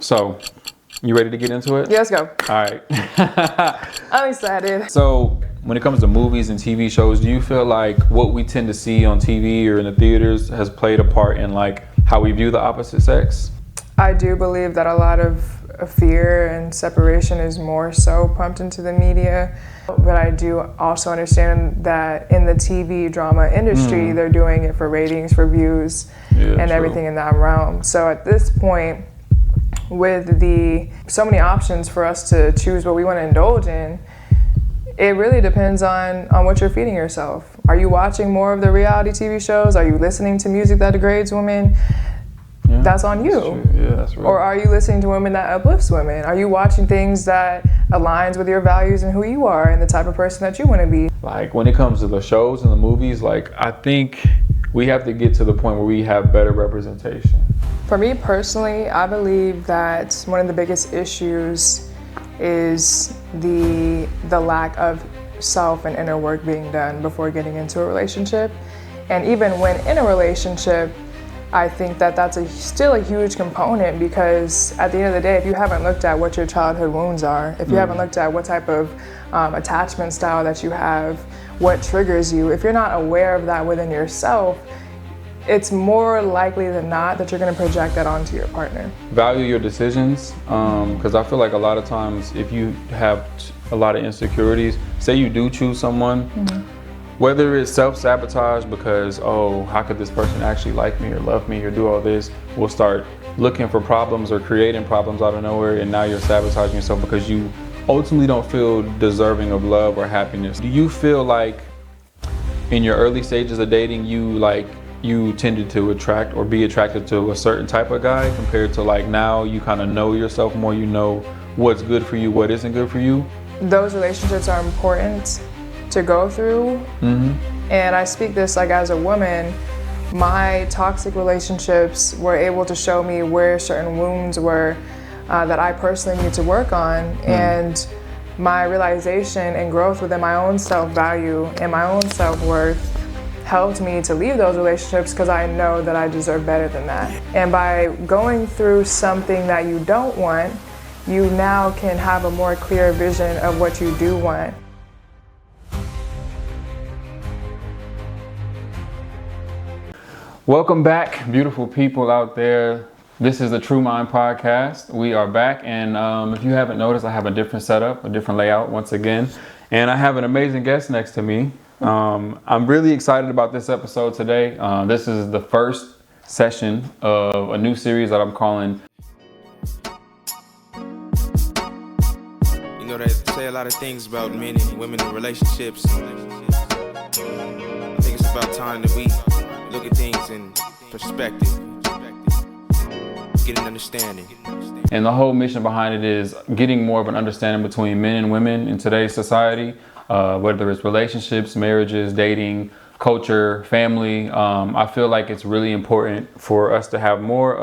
So, you ready to get into it? Yeah, let's go. All right. I'm excited. So, when it comes to movies and TV shows, do you feel like what we tend to see on TV or in the theaters has played a part in like how we view the opposite sex? I do believe that a lot of fear and separation is more so pumped into the media. But I do also understand that in the TV drama industry, they're doing it for ratings, for views, and everything in that realm. So at this point, with so many options for us to choose what we want to indulge in, it really depends on what you're feeding yourself. Are you watching more of the reality TV shows? Are you listening to music that degrades women? Yeah, that's on you. That's right. Or are you listening to women that uplifts women? Are you watching things that aligns with your values and who you are and the type of person that you want to be? Like when it comes to the shows and the movies, like I think we have to get to the point where we have better representation. For me personally, I believe that one of the biggest issues is the lack of self and inner work being done before getting into a relationship. And even when in a relationship, I think that that's still a huge component, because at the end of the day, if you haven't looked at what your childhood wounds are, if you haven't looked at what type of attachment style that you have, what triggers you, if you're not aware of that within yourself, it's more likely than not that you're going to project that onto your partner. Value your decisions, because I feel like a lot of times if you have a lot of insecurities, say you do choose someone, whether it's self-sabotage because, oh, how could this person actually like me or love me or do all this, we'll start looking for problems or creating problems out of nowhere, and now you're sabotaging yourself because you ultimately don't feel deserving of love or happiness. Do you feel like in your early stages of dating, you tended to attract or be attracted to a certain type of guy compared to like now you kind of know yourself more, you know what's good for you, what isn't good for you? Those relationships are important to go through. And I speak this like as a woman, my toxic relationships were able to show me where certain wounds were that I personally need to work on. And my realization and growth within my own self-value and my own self-worth helped me to leave those relationships because I know that I deserve better than that. And by going through something that you don't want, you now can have a more clear vision of what you do want. Welcome back, beautiful people out there. This is the True Mind Podcast. We are back, and if you haven't noticed, I have a different setup, a different layout once again, and I have an amazing guest next to me. I'm really excited about this episode today. This is the first session of a new series that I'm calling. You know, they say a lot of things about men and women in relationships. I think it's about time that we look at things in perspective, get an understanding. And the whole mission behind it is getting more of an understanding between men and women in today's society, whether it's relationships, marriages, dating, culture, family. I feel like it's really important for us to have more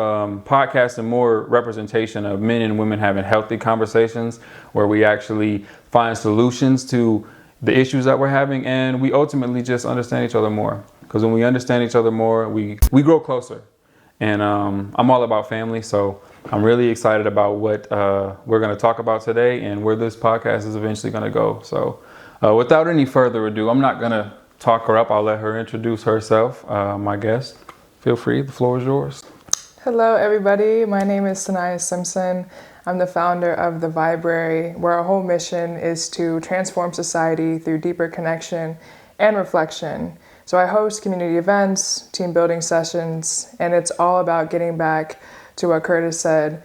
podcasts and more representation of men and women having healthy conversations where we actually find solutions to the issues that we're having, and we ultimately just understand each other more. Because when we understand each other more, we grow closer. And I'm all about family, so I'm really excited about what we're going to talk about today and where this podcast is eventually going to go. So without any further ado, I'm not going to talk her up. I'll let her introduce herself, my guest. Feel free, the floor is yours. Hello, everybody. My name is Sanaya Simpson. I'm the founder of The Vibrary, where our whole mission is to transform society through deeper connection and reflection. So I host community events, team building sessions, and it's all about getting back to what Curtis said.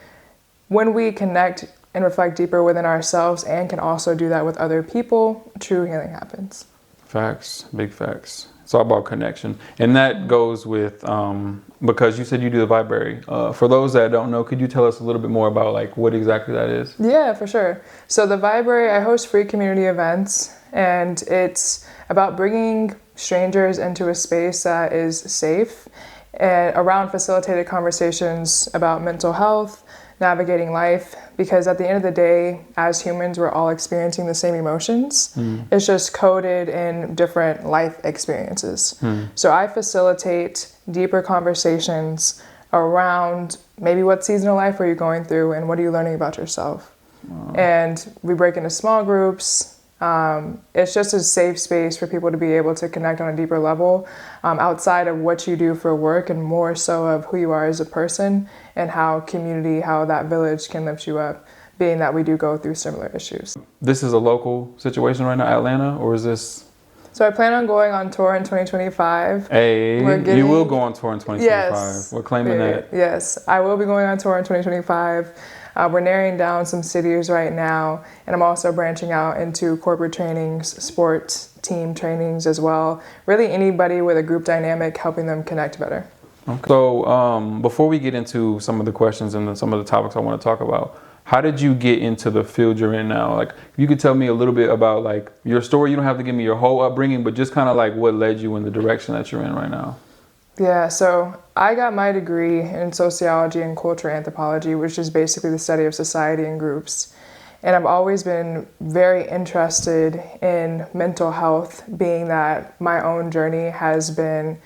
When we connect and reflect deeper within ourselves and can also do that with other people, true healing happens. Facts, big facts. It's all about connection. And that goes with, because you said you do the Vibrary. For those that don't know, could you tell us a little bit more about like what exactly that is? Yeah, for sure. So the Vibrary, I host free community events, and it's about bringing strangers into a space that is safe and around facilitated conversations about mental health, navigating life, because at the end of the day, as humans, we're all experiencing the same emotions. It's just coded in different life experiences. So I facilitate deeper conversations around maybe what season of life are you going through and what are you learning about yourself. And we break into small groups. It's just a safe space for people to be able to connect on a deeper level outside of what you do for work and more so of who you are as a person and how community, how that village can lift you up, being that we do go through similar issues. This is a local situation right now, Atlanta, or is this? So I plan on going on tour in 2025. Hey, you will go on tour in 2025. Yes, We're claiming that. Yes, I will be going on tour in 2025. We're narrowing down some cities right now, and I'm also branching out into corporate trainings, sports team trainings as well. Really anybody with a group dynamic, helping them connect better. Okay. So before we get into some of the questions and some of the topics I want to talk about, how did you get into the field you're in now? Like, you could tell me a little bit about like your story. You don't have to give me your whole upbringing, but just kind of like what led you in the direction that you're in right now. Yeah, so I got my degree in sociology and cultural anthropology, which is basically the study of society and groups. And I've always been very interested in mental health, being that my own journey hasn't been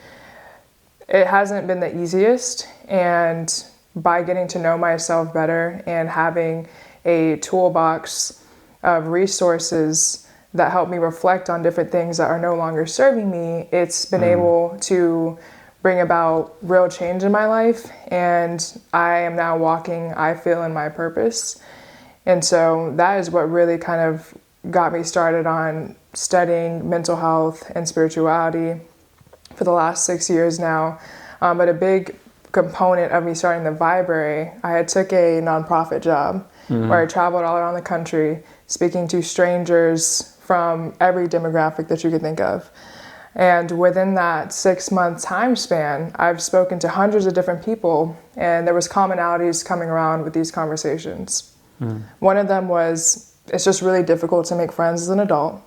the easiest. And by getting to know myself better and having a toolbox of resources that help me reflect on different things that are no longer serving me, it's been able to bring about real change in my life. And I am now walking, I feel, in my purpose. And so that is what really kind of got me started on studying mental health and spirituality for the last 6 years now. But a big component of me starting the Vibrary, I had took a nonprofit job where I traveled all around the country, speaking to strangers from every demographic that you could think of. And within that 6-month time span, I've spoken to hundreds of different people, and there was commonalities coming around with these conversations. One of them was, it's just really difficult to make friends as an adult.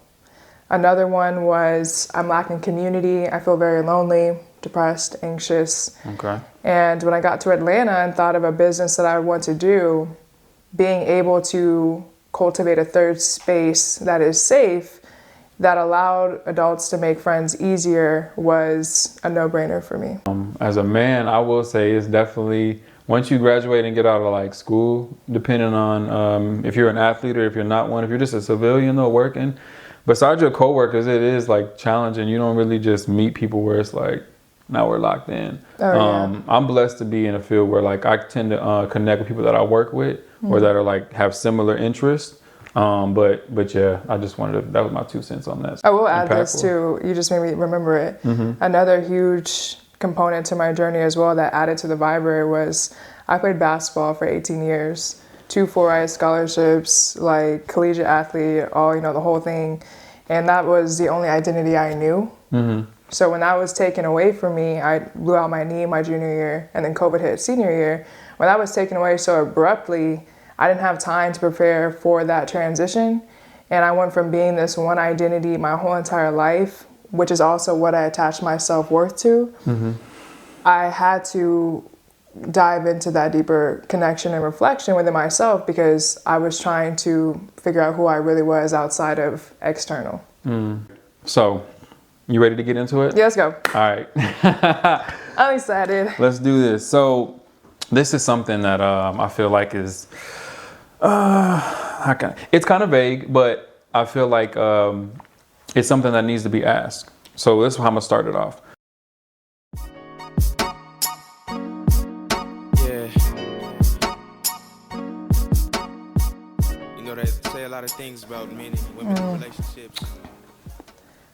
Another one was, I'm lacking community. I feel very lonely, depressed, anxious. Okay. And when I got to Atlanta and thought of a business that I would want to do, being able to cultivate a third space that is safe, that allowed adults to make friends easier, was a no-brainer for me. As a man, I will say it's definitely, once you graduate and get out of like school, depending on if you're an athlete or if you're not one, if you're just a civilian though working, besides your coworkers, it is like challenging. You don't really just meet people where it's like, now we're locked in. I'm blessed to be in a field where like I tend to connect with people that I work with or that are like have similar interests. But yeah, I just wanted to, that was my 2 cents on that. I will add this too, you just made me remember it. Another huge component to my journey as well that added to the Vibrary was I played basketball for 18 years, 2 full-ride scholarships, like collegiate athlete, all, the whole thing. And that was the only identity I knew. So when that was taken away from me, I blew out my knee my junior year, and then COVID hit senior year. When that was taken away so abruptly, I didn't have time to prepare for that transition. And I went from being this one identity my whole entire life, which is also what I attached my self-worth to. I had to dive into that deeper connection and reflection within myself because I was trying to figure out who I really was outside of external. So, you ready to get into it? Yeah, let's go. All right. I'm excited. Let's do this. So, this is something that I feel like is, it's kind of vague, but I feel like it's something that needs to be asked. So this is how I'm gonna start it off. Yeah. They say a lot of things about men and women in relationships.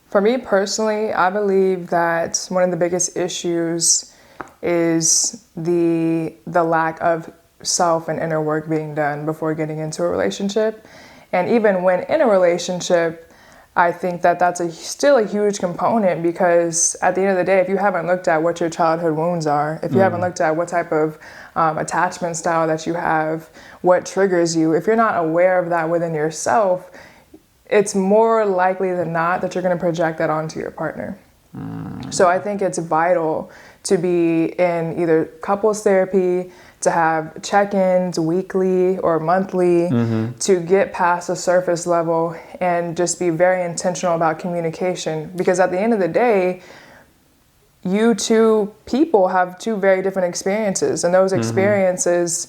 For me personally, I believe that one of the biggest issues is the lack of self and inner work being done before getting into a relationship. And even when in a relationship, I think that that's still a huge component because at the end of the day, if you haven't looked at what your childhood wounds are, if you haven't looked at what type of attachment style that you have, what triggers you, if you're not aware of that within yourself, it's more likely than not that you're going to project that onto your partner. So I think it's vital to be in either couples therapy, to have check-ins weekly or monthly, to get past the surface level and just be very intentional about communication. Because at the end of the day, you two people have two very different experiences, and those experiences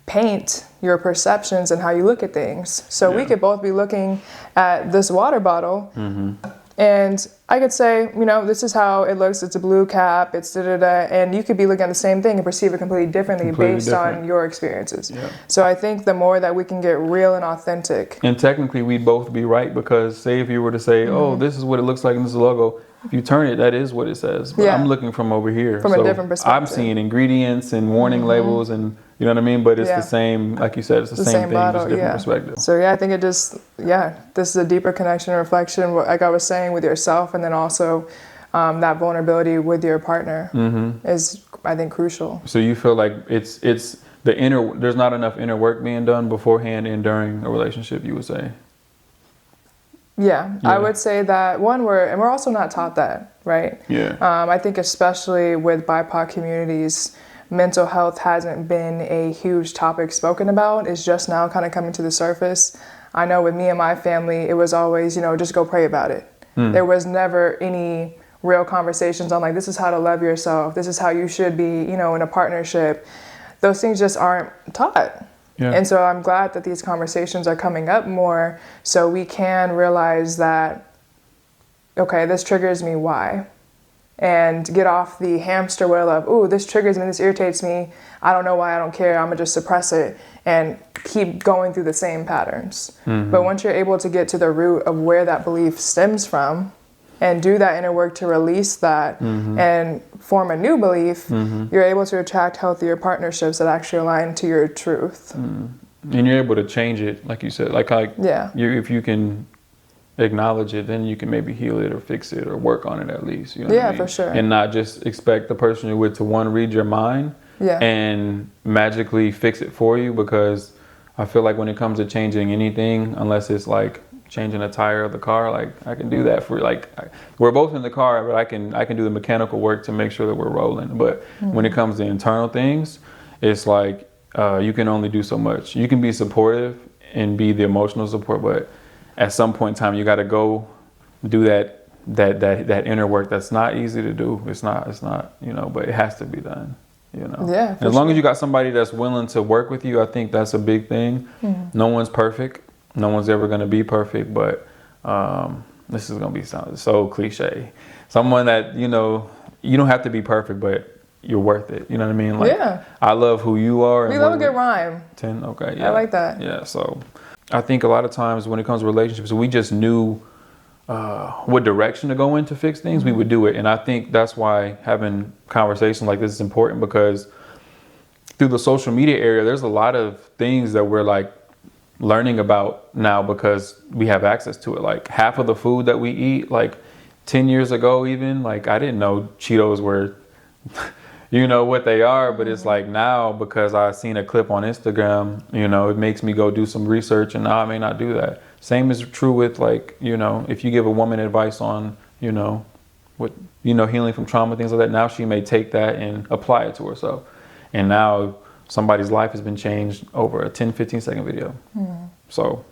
paint your perceptions and how you look at things. So we could both be looking at this water bottle, and I could say, you know, this is how it looks. It's a blue cap. It's da-da-da. And you could be looking at the same thing and perceive it completely differently based on your experiences. Yeah. So I think the more that we can get real and authentic. And technically, we'd both be right, because say if you were to say, oh, this is what it looks like in this logo, if you turn it, that is what it says. But I'm looking from over here. From a different perspective. I'm seeing ingredients and warning labels and, you know what I mean? But it's the same, like you said, it's the same thing, bottle, just different perspective. So I think it just, this is a deeper connection and reflection, like I was saying, with yourself, and then also that vulnerability with your partner is, I think, crucial. So you feel like it's the inner, there's not enough inner work being done beforehand and during a relationship, you would say? Yeah, I would say that we're also not taught that, right? Yeah. I think especially with BIPOC communities, mental health hasn't been a huge topic spoken about. It's just now kind of coming to the surface. I know with me and my family, it was always, just go pray about it. There was never any real conversations on like, this is how to love yourself. This is how you should be, in a partnership. Those things just aren't taught. Yeah. And so I'm glad that these conversations are coming up more so we can realize that, okay, this triggers me, why? And get off the hamster wheel of, ooh, this triggers me, this irritates me, I don't know why, I don't care, I'm gonna just suppress it and keep going through the same patterns. But once you're able to get to the root of where that belief stems from and do that inner work to release that and form a new belief, you're able to attract healthier partnerships that actually align to your truth. And you're able to change it, like you said, if you can acknowledge it, then you can maybe heal it or fix it or work on it at least. You know what I mean? For sure. And not just expect the person you're with to read your mind and magically fix it for you, because I feel like when it comes to changing anything, unless it's like changing a tire of the car, like I can do that for we're both in the car, but I can do the mechanical work to make sure that we're rolling. But when it comes to internal things, it's like you can only do so much. You can be supportive and be the emotional support, but at some point in time, you got to go do that inner work. That's not easy to do. It's not, but it has to be done, Yeah. As long as you got somebody that's willing to work with you, I think that's a big thing. No one's perfect. No one's ever going to be perfect, but this is going to be so cliche. Someone that, you don't have to be perfect, but you're worth it. You know what I mean? Like, I love who you are. We love a good rhyme. 10, okay, yeah. I like that. Yeah, so I think a lot of times when it comes to relationships, we just knew what direction to go in to fix things, we would do it. And I think that's why having conversations like this is important, because through the social media area, there's a lot of things that we're like learning about now because we have access to it. Like half of the food that we eat, like 10 years ago even, like I didn't know Cheetos were what they are, but it's like now because I seen a clip on Instagram, it makes me go do some research, and now I may not do that. Same is true with like, if you give a woman advice on, healing from trauma, things like that, now she may take that and apply it to herself. And now somebody's life has been changed over a 10, 15 second video. So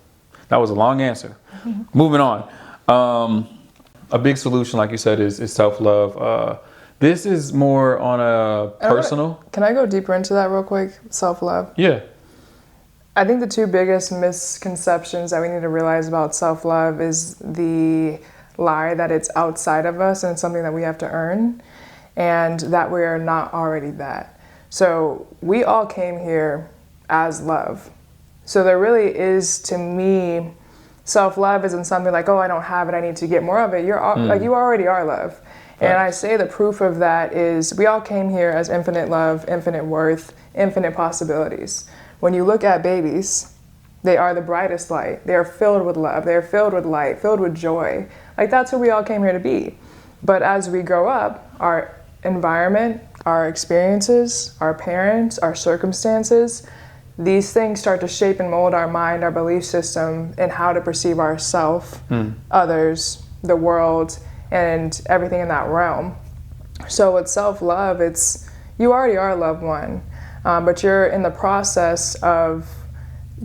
that was a long answer. Moving on. A big solution, like you said, is self-love. This is more on a personal. Can I go deeper into that real quick? Self-love? Yeah. I think the two biggest misconceptions that we need to realize about self-love is the lie that it's outside of us and it's something that we have to earn, and that we are not already that. So we all came here as love. So there really is, to me, self-love isn't something like, oh, I don't have it, I need to get more of it. Like you already are love. And I say the proof of that is we all came here as infinite love, infinite worth, infinite possibilities. When you look at babies, they are the brightest light. They are filled with love. They are filled with light, filled with joy. Like that's who we all came here to be. But as we grow up, our environment, our experiences, our parents, our circumstances, these things start to shape and mold our mind, our belief system, and how to perceive ourselves, others, the world, and everything in that realm. So with self-love, it's you already are loved one, but you're in the process of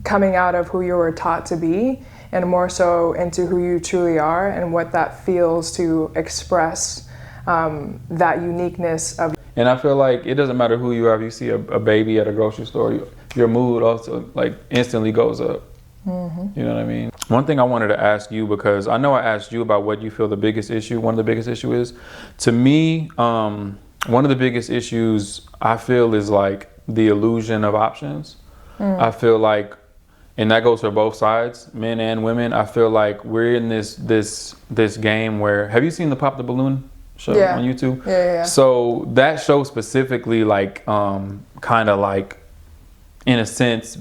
coming out of who you were taught to be and more so into who you truly are and what that feels to express that uniqueness of. And I feel like it doesn't matter who you are. If you see a baby at a grocery store, your mood also like instantly goes up. You know what I mean? One thing I wanted to ask you, because I know I asked you about what you feel the biggest issue, one of the biggest issue is. To me, one of the biggest issues I feel is like the illusion of options. I feel like, and that goes for both sides, men and women. I feel like we're in this game where, have you seen the Pop the Balloon show on YouTube? Yeah. So that show specifically, like, kind of like, in a sense,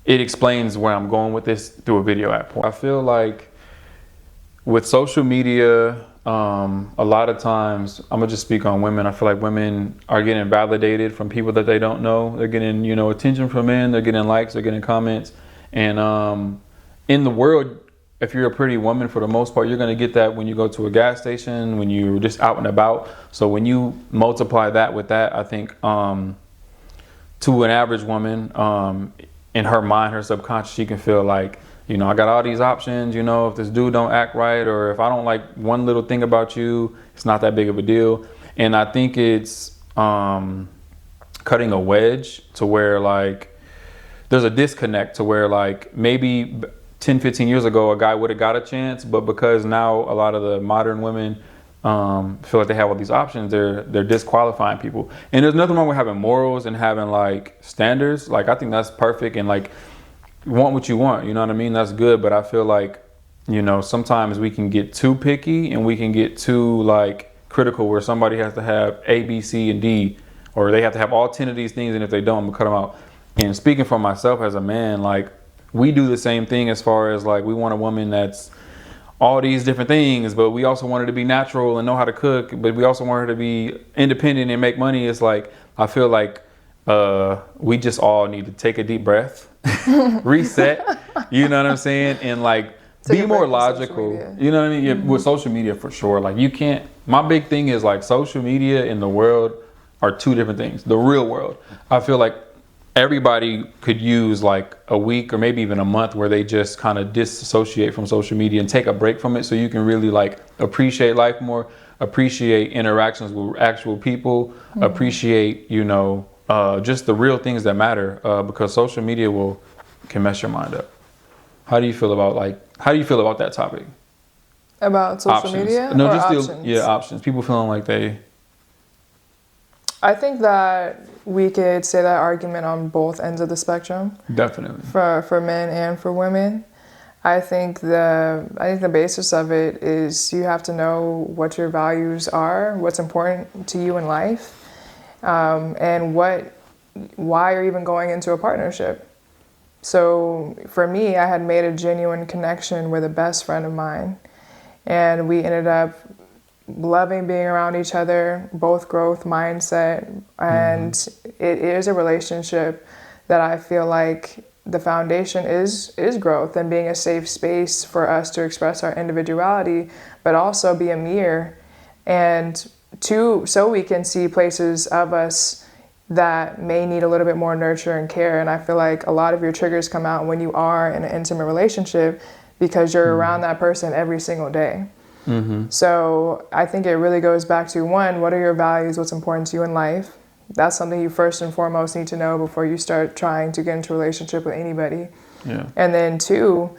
it explains where I'm going with this through a video at point. I feel like with social media, a lot of times, I'm gonna just speak on women. I feel like women are getting validated from people that they don't know. They're getting, attention from men. They're getting likes. They're getting comments. And in the world, if you're a pretty woman, for the most part, you're gonna get that when you go to a gas station, when you're just out and about. So when you multiply that with that, I think to an average woman, in her mind, her subconscious, she can feel like, I got all these options, if this dude don't act right, or if I don't like one little thing about you, it's not that big of a deal. And I think it's cutting a wedge to where like there's a disconnect to where like maybe 10, 15 years ago, a guy would have got a chance, but because now a lot of the modern women feel like they have all these options, they're disqualifying people. And there's nothing wrong with having morals and having like standards. Like, I think that's perfect, and like, you want what you want, you know what I mean? That's good. But I feel like, sometimes we can get too picky and we can get too like critical, where somebody has to have A, B, C, and D, or they have to have all 10 of these things, and if they don't, I'm gonna cut them out. And speaking for myself as a man, like, we do the same thing as far as like, we want a woman that's all these different things, but we also want her to be natural and know how to cook, but we also want her to be independent and make money. It's like, I feel like we just all need to take a deep breath, reset, you know what I'm saying? And like, be more logical, you know what I mean? Yeah, with social media, for sure. Like, you can't, my big thing is like, social media and the world are two different things. The real world, I feel like everybody could use like a week or maybe even a month where they just kind of disassociate from social media and take a break from it, so you can really like appreciate life more, appreciate interactions with actual people, appreciate, just the real things that matter, because social media can mess your mind up. How do you feel about that topic? About social options. media? No, or just options? Options. People feeling like they. I think that we could say that argument on both ends of the spectrum. Definitely. For men and for women. I think the basis of it is you have to know what your values are, what's important to you in life, and why you're even going into a partnership. So for me, I had made a genuine connection with a best friend of mine, and we ended up loving being around each other, both growth mindset, and it is a relationship that I feel like the foundation is growth and being a safe space for us to express our individuality, but also be a mirror, and so we can see places of us that may need a little bit more nurture and care. And I feel like a lot of your triggers come out when you are in an intimate relationship, because you're around that person every single day. So I think it really goes back to, one, what are your values? What's important to you in life? That's something you first and foremost need to know before you start trying to get into a relationship with anybody. Yeah. And then two,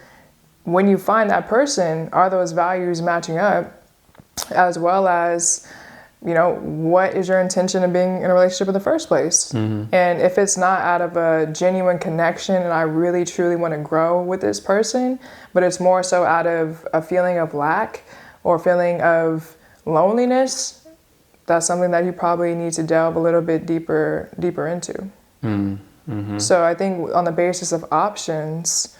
when you find that person, are those values matching up? As well as, what is your intention of being in a relationship in the first place? And if it's not out of a genuine connection and I really truly want to grow with this person, but it's more so out of a feeling of lack or feeling of loneliness, that's something that you probably need to delve a little bit deeper into. So I think on the basis of options,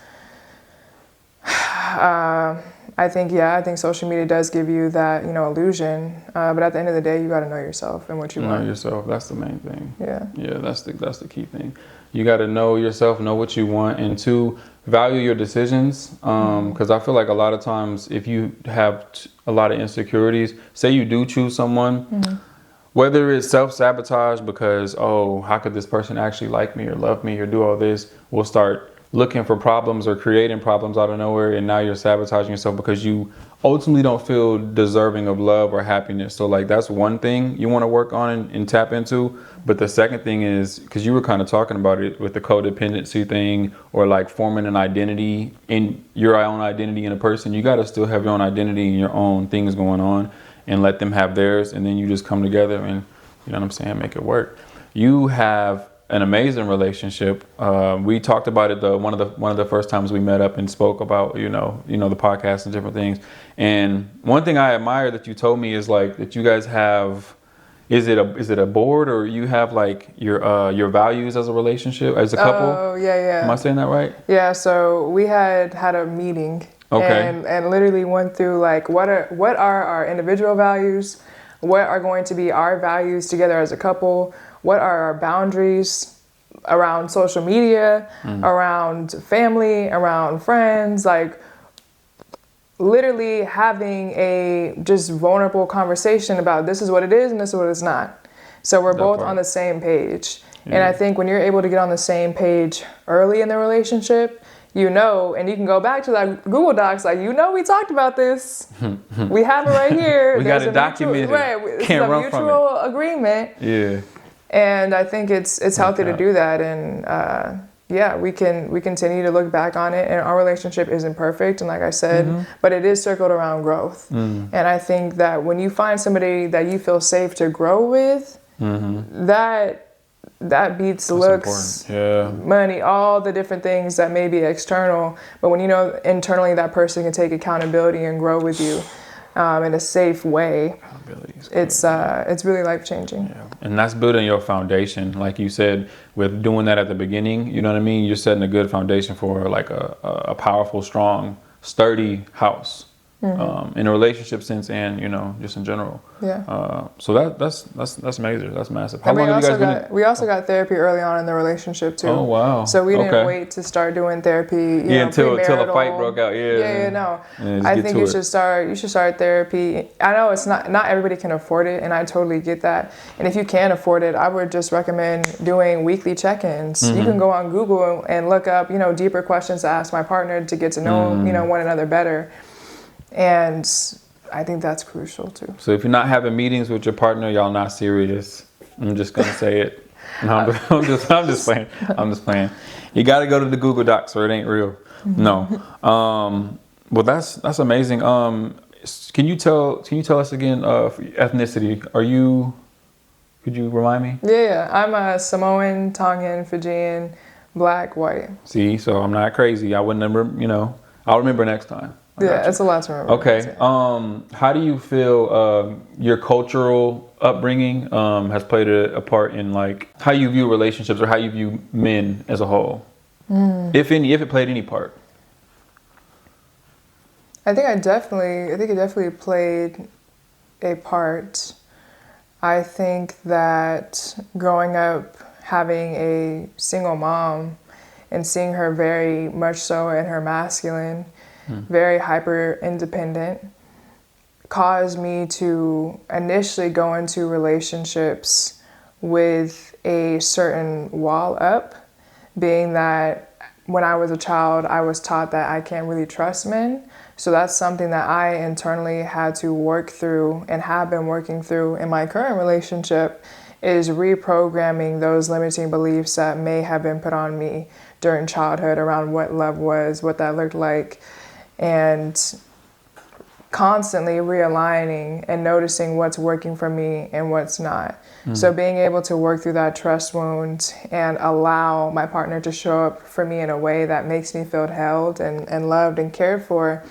I think social media does give you that, illusion. But at the end of the day, you got to know yourself and what you want. Know yourself. That's the main thing. Yeah. Yeah, that's the key thing. You got to know yourself, know what you want, and two, value your decisions. Because I feel like a lot of times, if you have a lot of insecurities, say you do choose someone, whether it's self-sabotage because, how could this person actually like me or love me or do all this, we'll start looking for problems or creating problems out of nowhere, and now you're sabotaging yourself because you ultimately don't feel deserving of love or happiness. So like that's one thing you want to work on and tap into. But the second thing is, because you were kind of talking about it with the codependency thing, or like forming an identity in your own identity in a person, you got to still have your own identity and your own things going on, and let them have theirs, and then you just come together and, you know what I'm saying, make it work. You have an amazing relationship. We talked about it one of the first times we met up and spoke about the podcast and different things. And one thing I admire that you told me is like that you guys have, is it a board, or you have like your values as a relationship, as a couple? Oh yeah. Am I saying that right? Yeah. So we had a meeting. Okay. And literally went through like what are our individual values, what are going to be our values together as a couple, what are our boundaries around social media, around family, around friends, like literally having a just vulnerable conversation about this is what it is and this is what it's not. So we're both on the same page. Yeah. And I think when you're able to get on the same page early in the relationship, and you can go back to that Google Docs, like, we talked about this. We have it right here. We got it documented. Right. Can't run from it. Mutual agreement. Yeah. And I think it's healthy to do that. And we continue to look back on it. And our relationship isn't perfect. And like I said, but it is circled around growth. And I think that when you find somebody that you feel safe to grow with, that beats looks, money, all the different things that may be external. But when you know internally that person can take accountability and grow with you in a safe way, it's really life-changing. Yeah. And that's building your foundation. Like you said, with doing that at the beginning, you know what I mean? You're setting a good foundation for like a powerful, strong, sturdy house. In a relationship sense, and just in general. Yeah. So that's major. That's massive. How long have you guys been? We also got therapy early on in the relationship too. Oh wow. So we didn't wait to start doing therapy. Until a fight broke out. No. I think you should start therapy. I know it's not everybody can afford it, and I totally get that. And if you can afford it, I would just recommend doing weekly check-ins. You can go on Google and look up deeper questions to ask my partner to get to know one another better. And I think that's crucial too. So if you're not having meetings with your partner, y'all not serious. I'm just gonna say it. No, I'm just playing. I'm just playing. You got to go to the Google Docs, or it ain't real. No. Well, that's amazing. Can you tell us again? Ethnicity? Could you remind me? Yeah. I'm a Samoan, Tongan, Fijian, Black, white. See, so I'm not crazy. I wouldn't remember. I'll remember next time. It's a lot to remember. Okay. How do you feel your cultural upbringing has played a part in like how you view relationships, or how you view men as a whole, if it played any part? I think it definitely played a part. I think that growing up having a single mom and seeing her very much so in her masculine, very hyper independent, caused me to initially go into relationships with a certain wall up, being that when I was a child, I was taught that I can't really trust men. So that's something that I internally had to work through and have been working through in my current relationship, is reprogramming those limiting beliefs that may have been put on me during childhood around what love was, what that looked like, and constantly realigning and noticing what's working for me and what's not. So being able to work through that trust wound and allow my partner to show up for me in a way that makes me feel held and loved and cared for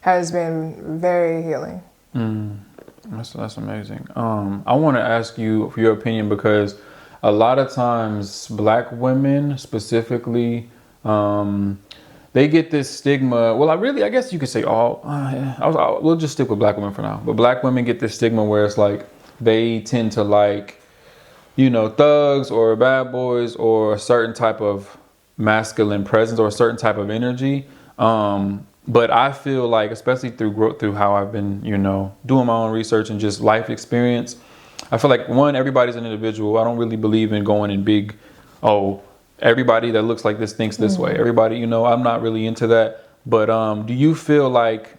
has been very healing. That's amazing. I want to ask you for your opinion, because a lot of times Black women specifically, they get this stigma. Well, I guess you could say we'll just stick with Black women for now. But Black women get this stigma where it's like they tend to like, thugs or bad boys or a certain type of masculine presence or a certain type of energy. But I feel like, especially through how I've been, doing my own research and just life experience, I feel like, one, everybody's an individual. I don't really believe in going in big, everybody that looks like this thinks this way. Everybody, you know, I'm not really into that. But do you feel like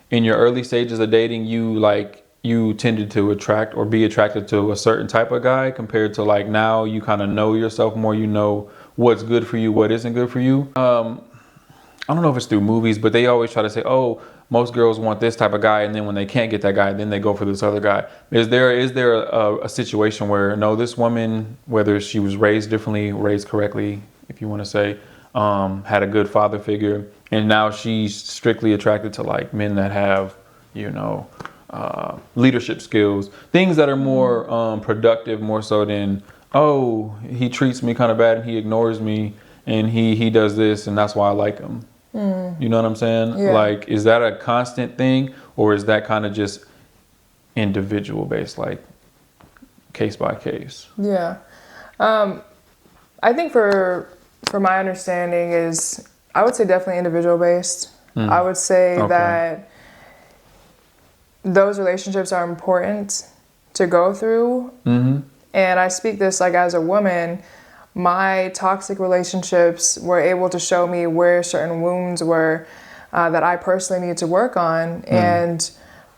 in your early stages of dating, you tended to attract or be attracted to a certain type of guy compared to like now you kind of know yourself more, you know what's good for you, what isn't good for you? I don't know if it's through movies, but they always try to say, oh, most girls want this type of guy, and then when they can't get that guy, then they go for this other guy. Is there a situation where, no, this woman, whether she was raised differently, raised correctly, if you want to say, had a good father figure, and now she's strictly attracted to like men that have, you know, leadership skills, things that are more productive, more so than, oh, he treats me kind of bad and he ignores me and he does this and that's why I like him. You know what I'm saying? Yeah. Like, is that a constant thing, or is that kind of just individual based, like case by case? Yeah. I think for my understanding is, I would say definitely individual based. I would say that those relationships are important to go through. And I speak this like as a woman. My toxic relationships were able to show me where certain wounds were that I personally need to work on. And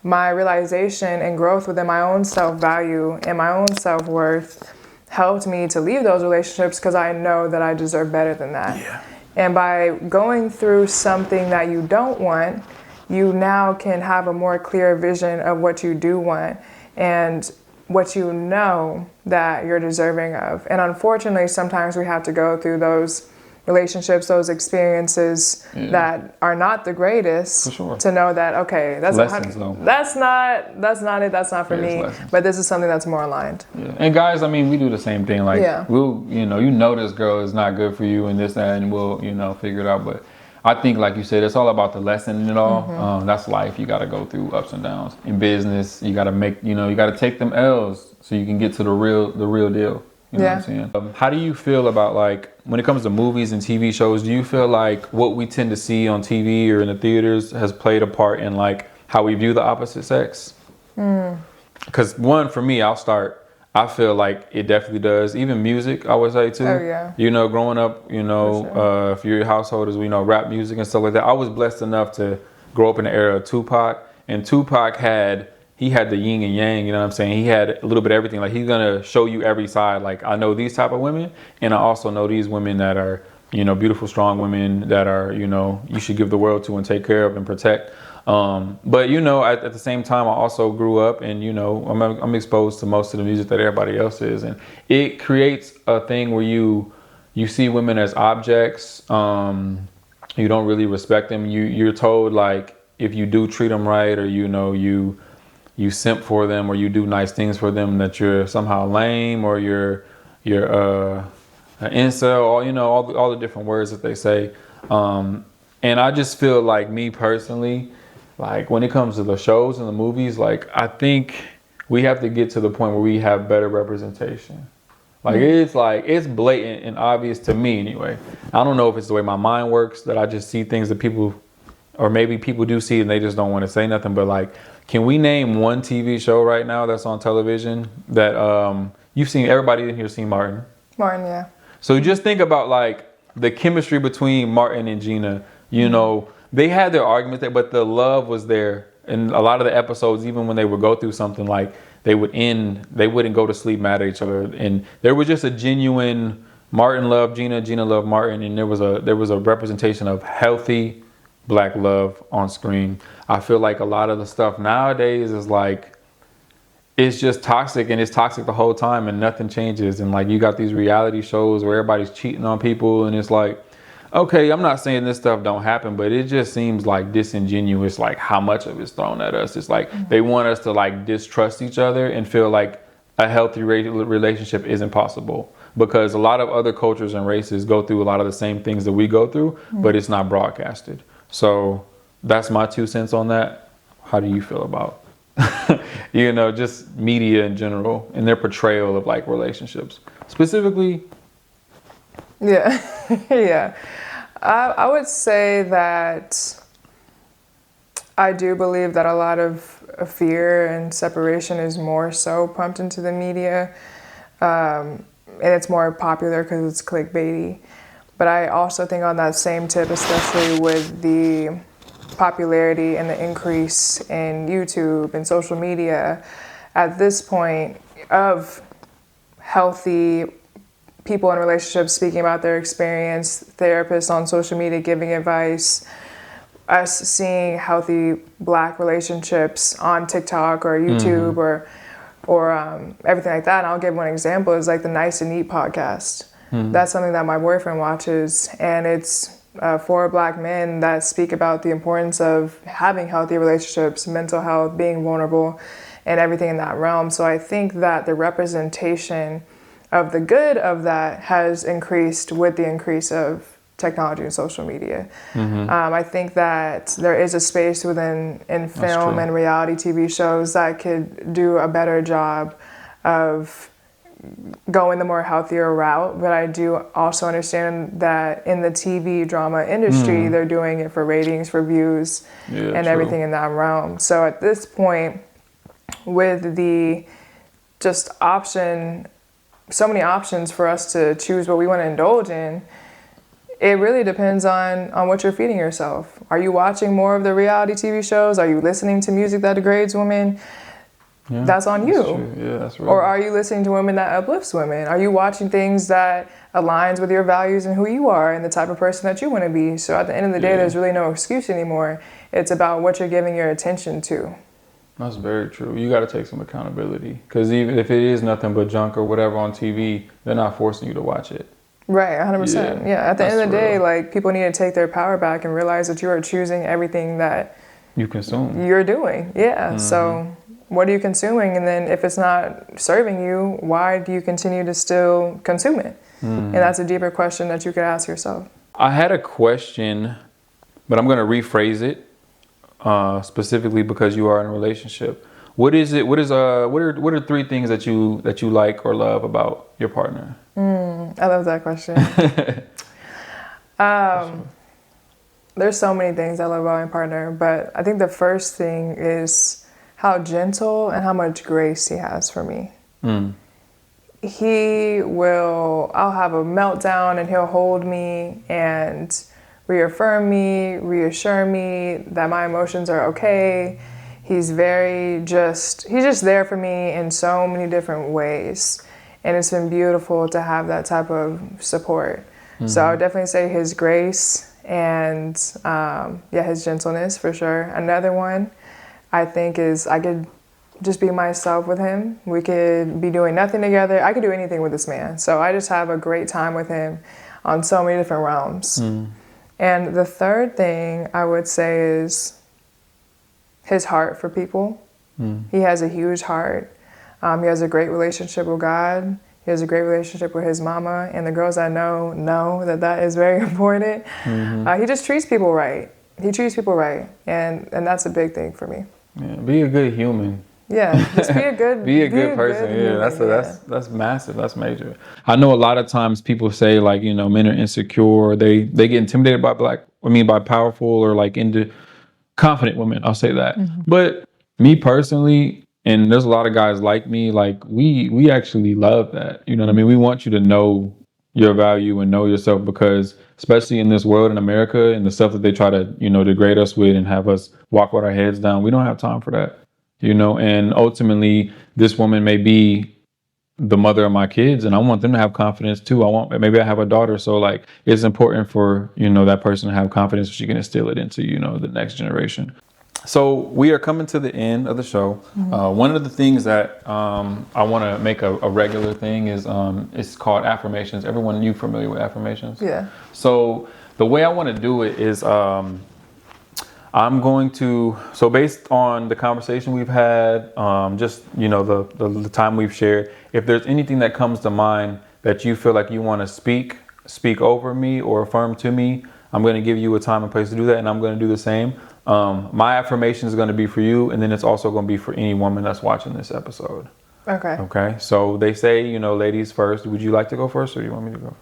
my realization and growth within my own self-value and my own self-worth helped me to leave those relationships because I know that I deserve better than that. Yeah. And by going through something that you don't want, you now can have a more clear vision of what you do want and what you know that you're deserving of. And unfortunately, sometimes we have to go through those relationships, those experiences that are not the greatest, for sure, to know that, okay, that's not it, that's not for me, but this is something that's more aligned. Yeah. And guys, I mean, we do the same thing. Like, we'll, you know this girl is not good for you and this, that, and we'll, you know, figure it out. But I think, like you said, it's all about the lesson in it all. That's life. You got to go through ups and downs. In business, you got to make, you know, you got to take them L's so you can get to the real deal. You know what I'm saying? How do you feel about, like, when it comes to movies and TV shows, do you feel like what we tend to see on TV or in the theaters has played a part in, like, how we view the opposite sex? Because one, for me, I'll start. I feel like it definitely does. Even music, I would say too. Oh, yeah. You know, growing up, you know, sure. If your household is, you know, rap music and stuff like that. I was blessed enough to grow up in the era of Tupac, and Tupac had the yin and yang. You know what I'm saying? He had a little bit of everything. Like, he's gonna show you every side. Like, I know these type of women, and I also know these women that are, you know, beautiful, strong women that are, you know, you should give the world to and take care of and protect. But, you know, at the same time, I also grew up and, you know, I'm exposed to most of the music that everybody else is. And it creates a thing where you see women as objects. You don't really respect them. You're told, like, if you do treat them right, or, you know, you simp for them, or you do nice things for them, that you're somehow lame, or you're an incel, or, you know, all the different words that they say. And I just feel like, me personally, like, when it comes to the shows and the movies, like, I think we have to get to the point where we have better representation. Like, it's blatant and obvious to me anyway. I don't know if it's the way my mind works, that I just see things that people, or maybe people do see and they just don't want to say nothing. But, like, can we name one TV show right now that's on television that you've seen? Everybody in here seen Martin. Martin, yeah. So just think about, like, the chemistry between Martin and Gina. You know, they had their arguments there, but the love was there. And a lot of the episodes, even when they would go through something, like, they wouldn't go to sleep mad at each other. And there was just a genuine, Martin loved Gina, Gina loved Martin, and there was a representation of healthy Black love on screen. I feel like a lot of the stuff nowadays is like, it's just toxic, and it's toxic the whole time, and nothing changes. And, like, you got these reality shows where everybody's cheating on people, and it's like, okay, I'm not saying this stuff don't happen, but it just seems like disingenuous, like, how much of it's thrown at us. It's like they want us to, like, distrust each other and feel like a healthy relationship isn't possible, because a lot of other cultures and races go through a lot of the same things that we go through, but it's not broadcasted. So that's my 2 cents on that. How do you feel about, you know, just media in general and their portrayal of, like, relationships specifically? Yeah. Yeah. I would say that I do believe that a lot of fear and separation is more so pumped into the media. and it's more popular because it's clickbaity. But I also think on that same tip, especially with the popularity and the increase in YouTube and social media, at this point of healthy people in relationships speaking about their experience, therapists on social media giving advice, us seeing healthy Black relationships on TikTok or YouTube or everything like that. And I'll give one example is like the Nice and Neat podcast. That's something that my boyfriend watches, and it's 4 Black men that speak about the importance of having healthy relationships, mental health, being vulnerable, and everything in that realm. So I think that the representation of the good of that has increased with the increase of technology and social media. I think that there is a space within in film and reality TV shows that could do a better job of going the more healthier route, but I do also understand that in the TV drama industry, they're doing it for ratings, for views, and everything in that realm. So at this point, with the just so many options for us to choose what we want to indulge in, it really depends on what you're feeding yourself. Are you watching more of the reality TV shows? Are you listening to music that degrades women? Yeah, that's on you. True. Yeah, that's right. Or are you listening to women that uplifts women? Are you watching things that aligns with your values and who you are and the type of person that you want to be? So at the end of the day, there's really no excuse anymore. It's about what you're giving your attention to. That's very true. You got to take some accountability, because even if it is nothing but junk or whatever on TV, they're not forcing you to watch it. Right, 100%. Yeah, at the end of the day, like, people need to take their power back and realize that you are choosing everything that you consume. You're doing. Yeah. So what are you consuming? And then if it's not serving you, why do you continue to still consume it? And that's a deeper question that you could ask yourself. I had a question, but I'm going to rephrase it specifically because you are in a relationship. What are 3 things that you like or love about your partner? I love that question. There's so many things I love about my partner, but I think the first thing is how gentle and how much grace he has for me. I'll have a meltdown and he'll hold me and reaffirm me, reassure me that my emotions are okay. He's just there for me in so many different ways. And it's been beautiful to have that type of support. So I would definitely say his grace and his gentleness for sure. Another one I think is I could just be myself with him. We could be doing nothing together. I could do anything with this man. So I just have a great time with him on so many different realms. And the third thing I would say is his heart for people. He has a huge heart. He has a great relationship with God. He has a great relationship with his mama. And the girls I know that is very important. He just treats people right. He treats people right. And that's a big thing for me. Yeah, be a good human. Yeah, just be a good person. Human, that's massive. That's major. I know a lot of times people say like, men are insecure. They get intimidated by by powerful or like into confident women. I'll say that. But me personally, and there's a lot of guys like me, like we actually love that. You know what I mean? We want you to know your value and know yourself, because especially in this world in America and the stuff that they try to, degrade us with and have us walk with our heads down, we don't have time for that, and ultimately this woman may be the mother of my kids and I want them to have confidence too. Maybe I have a daughter. So like, it's important for, that person to have confidence so she can instill it into, the next generation. So we are coming to the end of the show. One of the things that I want to make a regular thing is it's called affirmations. Everyone, you familiar with affirmations? Yeah. So the way I want to do it is so based on the conversation we've had, the time we've shared, if there's anything that comes to mind that you feel like you want to speak over me or affirm to me, I'm going to give you a time and place to do that, and I'm going to do the same. My affirmation is going to be for you, and then it's also going to be for any woman that's watching this episode. Okay. So they say, ladies first. Would you like to go first, or do you want me to go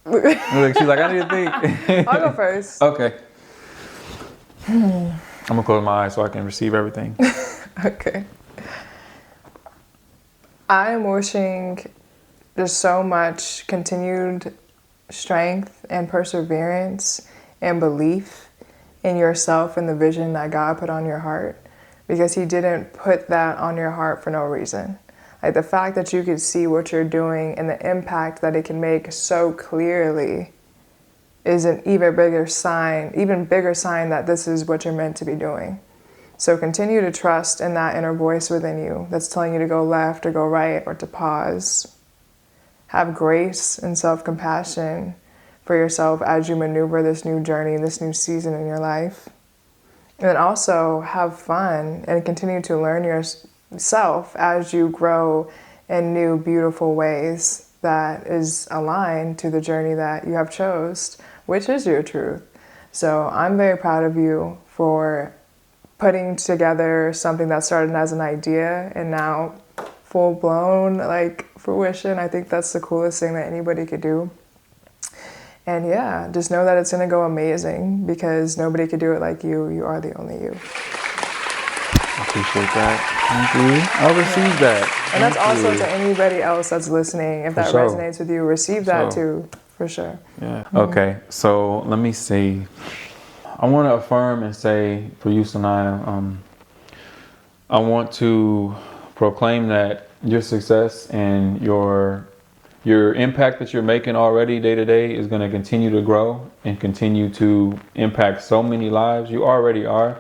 first? She's like, I need to think. I'll go first. Okay. I'm going to close my eyes so I can receive everything. Okay. I am wishing there's so much continued strength and perseverance and belief in yourself and the vision that God put on your heart, because he didn't put that on your heart for no reason. Like the fact that you could see what you're doing and the impact that it can make so clearly is an even bigger sign that this is what you're meant to be doing. So continue to trust in that inner voice within you that's telling you to go left or go right or to pause. Have grace and self-compassion for yourself as you maneuver this new journey, this new season in your life. And then also have fun and continue to learn yourself as you grow in new, beautiful ways that is aligned to the journey that you have chose, which is your truth. So I'm very proud of you for putting together something that started as an idea and now full-blown like fruition. I think that's the coolest thing that anybody could do. And yeah, just know that it's going to go amazing because nobody could do it like you. You are the only you. I appreciate that. Thank you. I'll receive that. And that's also to anybody else that's listening. If that resonates with you, receive that too, for sure. Yeah. Okay. So let me see. I want to affirm and say for you, Sanaya, I want to proclaim that your success and your impact that you're making already day to day is going to continue to grow and continue to impact so many lives. You already are.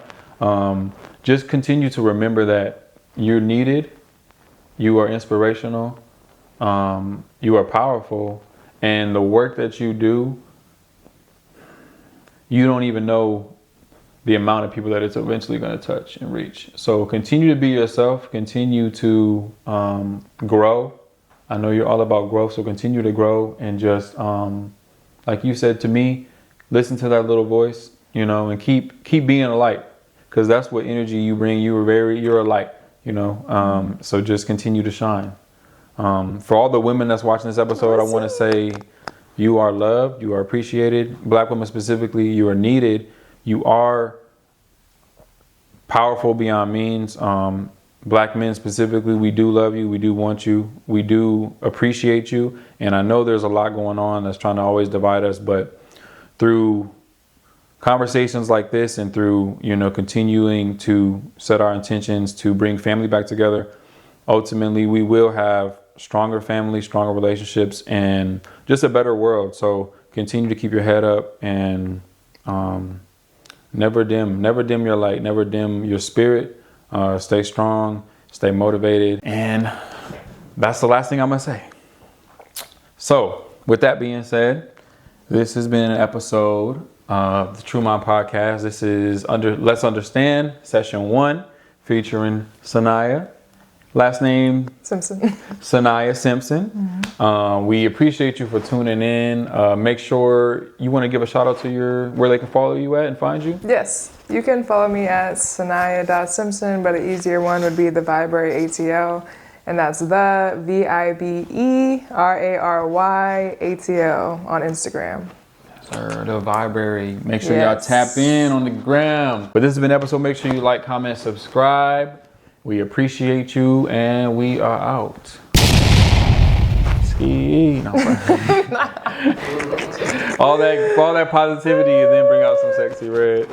Just continue to remember that you're needed, you are inspirational, you are powerful, and the work that you do, you don't even know the amount of people that it's eventually going to touch and reach. So continue to be yourself, continue to grow. I know you're all about growth, so continue to grow and just, like you said to me, listen to that little voice, and keep being a light, because that's what energy you bring. You're a light, so just continue to shine. For all the women that's watching this episode, I want to say you are loved, you are appreciated. Black women specifically, you are needed. You are powerful beyond means. Black men specifically, we do love you. We do want you. We do appreciate you. And I know there's a lot going on that's trying to always divide us, but through conversations like this and through, continuing to set our intentions to bring family back together, ultimately we will have stronger families, stronger relationships, and just a better world. So continue to keep your head up and never dim your light, never dim your spirit. Stay strong, stay motivated. And that's the last thing I'm going to say. So with that being said, this has been an episode of the True Mind Podcast. This is Let's Understand, Session 1, featuring Sanaya. Last name? Simpson. Sanaya Simpson. Mm-hmm. We appreciate you for tuning in. Make sure you want to give a shout out to where they can follow you at and find you. Yes, you can follow me at Sanaya.Simpson, but an easier one would be the Vibrary ATL, and that's the VIBERARY ATL on Instagram. Sir, the Vibrary. Make sure y'all tap in on the gram. But this has been an episode. Make sure you like, comment, subscribe. We appreciate you, and we are out. Ski. No, all that positivity, and then bring out some sexy red.